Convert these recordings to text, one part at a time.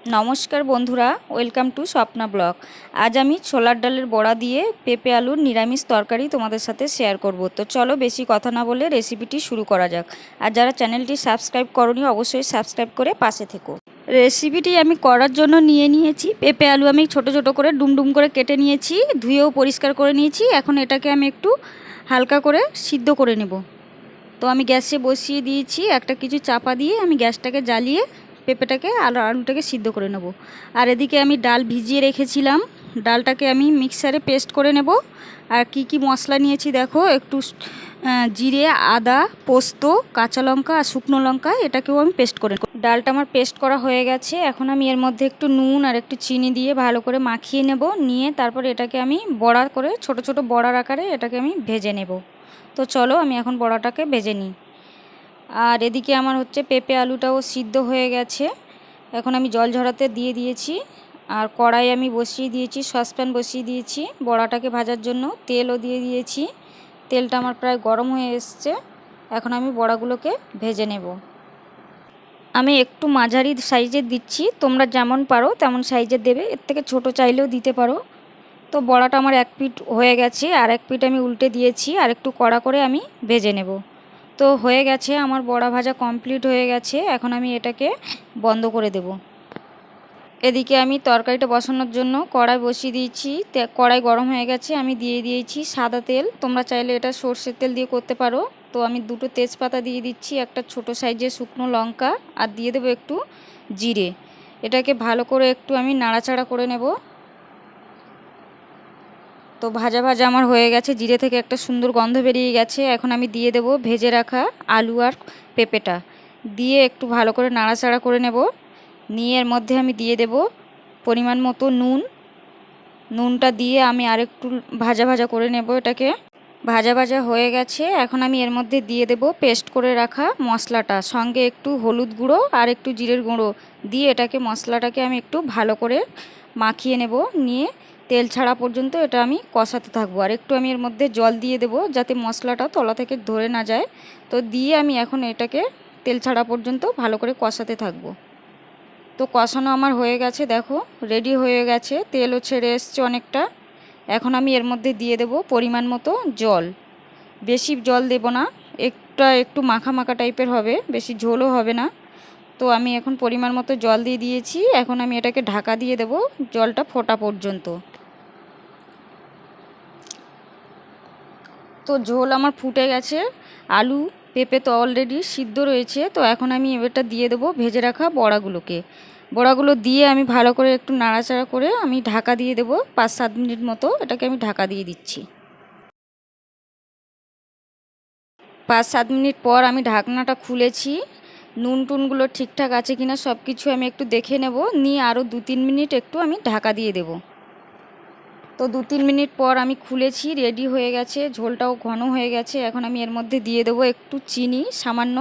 নমস্কার বন্ধুরা, welcome to Swapna blog. আজ আমি ছোলার ডালের বড়া দিয়ে পেঁপে আলুর নিরামিষ তরকারি তোমাদের সাথে শেয়ার করব। তো চলো বেশি কথা না বলে রেসিপিটি শুরু করা যাক। আর যারা চ্যানেলটি সাবস্ক্রাইব করোনি অবশ্যই সাবস্ক্রাইব করে পাশে থেকো। রেসিপিটি আমি করার জন্য নিয়েছি পেঁপে আলু। আমি ছোট ছোট করে ডুমডুম করে কেটে নিয়েছি, ধুয়েও পরিষ্কার করে নিয়েছি। এখন এটাকে আমি একটু হালকা করে সিদ্ধ করে নেব। তো আমি গ্যাসে বসিয়ে দিয়েছি, একটা কিছু চাপা দিয়ে আমি গ্যাসটাকে জ্বালিয়ে পেঁপেটাকে আর আলুটাকে সিদ্ধ করে নেব। আর এদিকে আমি ডাল ভিজিয়ে রেখেছিলাম, ডালটাকে আমি মিক্সারে পেস্ট করে নেব। আর কি কি মশলা নিয়েছি দেখো, একটু জিরে, আদা, পোস্ত, কাঁচা লঙ্কা আর শুকনো লঙ্কা, এটাকেও আমি পেস্ট করে নেব। ডালটা আমার পেস্ট করা হয়ে গেছে। এখন আমি এর মধ্যে একটু নুন আর একটু চিনি দিয়ে ভালো করে মাখিয়ে নেব। নিয়ে তারপর এটাকে আমি বড়া করে ছোট ছোট বড়ার আকারে এটাকে আমি ভেজে নেব। তো চলো আমি এখন বড়াটাকে ভেজে নিই। আর এদিকে আমার হচ্ছে পেঁপে আলুটাও সিদ্ধ হয়ে গেছে। এখন আমি জল ঝরাতে দিয়ে দিয়েছি। আর কড়াই আমি বসিয়ে দিয়েছি, সসপ্যান বসিয়ে দিয়েছি বড়াটাকে ভাজার জন্য। তেলও দিয়ে দিয়েছি, তেলটা আমার প্রায় গরম হয়ে এসছে। এখন আমি বড়াগুলোকে ভেজে নেব। আমি একটু মাঝারি সাইজের দিচ্ছি, তোমরা যেমন পারো তেমন সাইজের দেবে, এর থেকে ছোট চাইলেও দিতে পারো। তো বড়াটা আমার এক পিঠ হয়ে গেছে, আর এক পিঠ আমি উল্টে দিয়েছি, আর একটু কড়া করে আমি ভেজে নেব। তো হয়ে গেছে, আমার বড়া ভাজা কমপ্লিট হয়ে গেছে। এখন আমি এটাকে বন্ধ করে দেব। এদিকে আমি তরকারিটা বসানোর জন্য কড়াই বসিয়ে দিয়েছি। কড়াই গরম হয়ে গেছে, আমি দিয়ে দিয়েছি সাদা তেল। তোমরা চাইলে এটা সর্ষের তেল দিয়ে করতে পারো। তো আমি দুটো তেজপাতা দিয়ে দিচ্ছি, একটা ছোট সাইজের শুকনো লঙ্কা, আর দিয়ে দেবো একটু জিরে। এটাকে ভালো করে একটু আমি নাড়াচাড়া করে নেব। তো ভাজা ভাজা আমার হয়ে গেছে, জিরে থেকে একটা সুন্দর গন্ধ বেরিয়ে গেছে। এখন আমি দিয়ে দেব ভেজে রাখা আলু আর পেঁপেটা, দিয়ে একটু ভালো করে নাড়াচাড়া করে নেব। নিয়ে এর মধ্যে আমি দিয়ে দেব পরিমাণ মতো নুন। নুনটা দিয়ে আমি আরেকটু ভাজা ভাজা করে নেব। এটাকে ভাজা ভাজা হয়ে গেছে। এখন আমি এর মধ্যে দিয়ে দেব পেস্ট করে রাখা মশলাটা, সঙ্গে একটু হলুদ গুঁড়ো আর একটু জিরের গুঁড়ো দিয়ে এটাকে মশলাটাকে আমি একটু ভালো করে মাখিয়ে নেব। নিয়ে তেল ছাড়া পর্যন্ত এটা আমি কষাতে থাকবো। আর একটু আমি এর মধ্যে জল দিয়ে দেব, যাতে মশলাটা তলা থেকে ধরে না যায়। তো দিয়ে আমি এখন এটাকে তেল ছাড়া পর্যন্ত ভালো করে কষাতে থাকবো। তো কষানো আমার হয়ে গেছে, দেখো রেডি হয়ে গেছে, তেলও ছেড়ে এসছে অনেকটা। এখন আমি এর মধ্যে দিয়ে দেব পরিমাণ মতো জল। বেশি জল দেব না, একটু মাখা মাখা টাইপের হবে, বেশি ঝোলও হবে না। তো আমি এখন পরিমাণ মতো জল দিয়ে দিয়েছি। এখন আমি এটাকে ঢাকা দিয়ে দেব জলটা ফোটা পর্যন্ত। তো ঝোল আমার ফুটে গেছে, আলু পেঁপে তো অলরেডি সিদ্ধ রয়েছে। তো এখন আমি এটা দিয়ে দেবো ভেজে রাখা বড়াগুলোকে। বড়াগুলো দিয়ে আমি ভালো করে একটু নাড়াচাড়া করে আমি ঢাকা দিয়ে দেবো 5-7 মিনিট মতো। এটাকে আমি ঢাকা দিয়ে দিচ্ছি। 5-7 মিনিট পর আমি ঢাকনাটা খুলেছি। নুন টুনগুলো ঠিকঠাক আছে কিনা সব কিছু আমি একটু দেখে নেব। নিয়ে আরও 2-3 মিনিট একটু আমি ঢাকা দিয়ে দেবো। তো 2-3 মিনিট পর আমি খুলেছি, রেডি হয়ে গেছে, ঝোলটাও ঘন হয়ে গেছে। এখন আমি এর মধ্যে দিয়ে দেবো একটু চিনি সামান্য,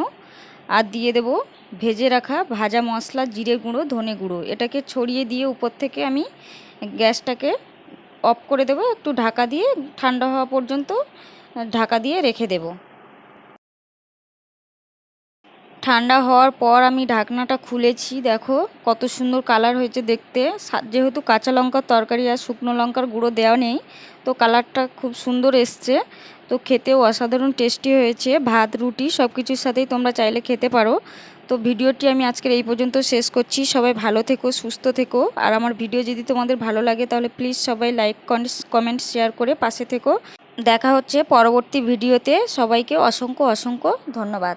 আর দিয়ে দেবো ভেজে রাখা ভাজা মশলা, জিরে গুঁড়ো, ধনে গুঁড়ো। এটাকে ছড়িয়ে দিয়ে উপর থেকে আমি গ্যাসটাকে অফ করে দেবো। একটু ঢাকা দিয়ে ঠান্ডা হওয়া পর্যন্ত ঢাকা দিয়ে রেখে দেবো। ঠান্ডা হওয়ার পর আমি ঢাকনাটা খুলেছি, দেখো কত সুন্দর কালার হয়েছে দেখতে। যেহেতু কাঁচা লঙ্কার তরকারি আর শুকনো লঙ্কার গুঁড়ো দেওয়া নেই, তো কালারটা খুব সুন্দর এসছে। তো খেতেও অসাধারণ টেস্টি হয়েছে, ভাত রুটি সব কিছুর সাথেই তোমরা চাইলে খেতে পারো। তো ভিডিওটি আমি আজকের এই পর্যন্ত শেষ করছি। সবাই ভালো থেকো, সুস্থ থেকো। আর আমার ভিডিও যদি তোমাদের ভালো লাগে তাহলে প্লিজ সবাই লাইক, কমেন্ট, শেয়ার করে পাশে থেকো। দেখা হচ্ছে পরবর্তী ভিডিওতে। সবাইকে অসংখ্য অসংখ্য ধন্যবাদ।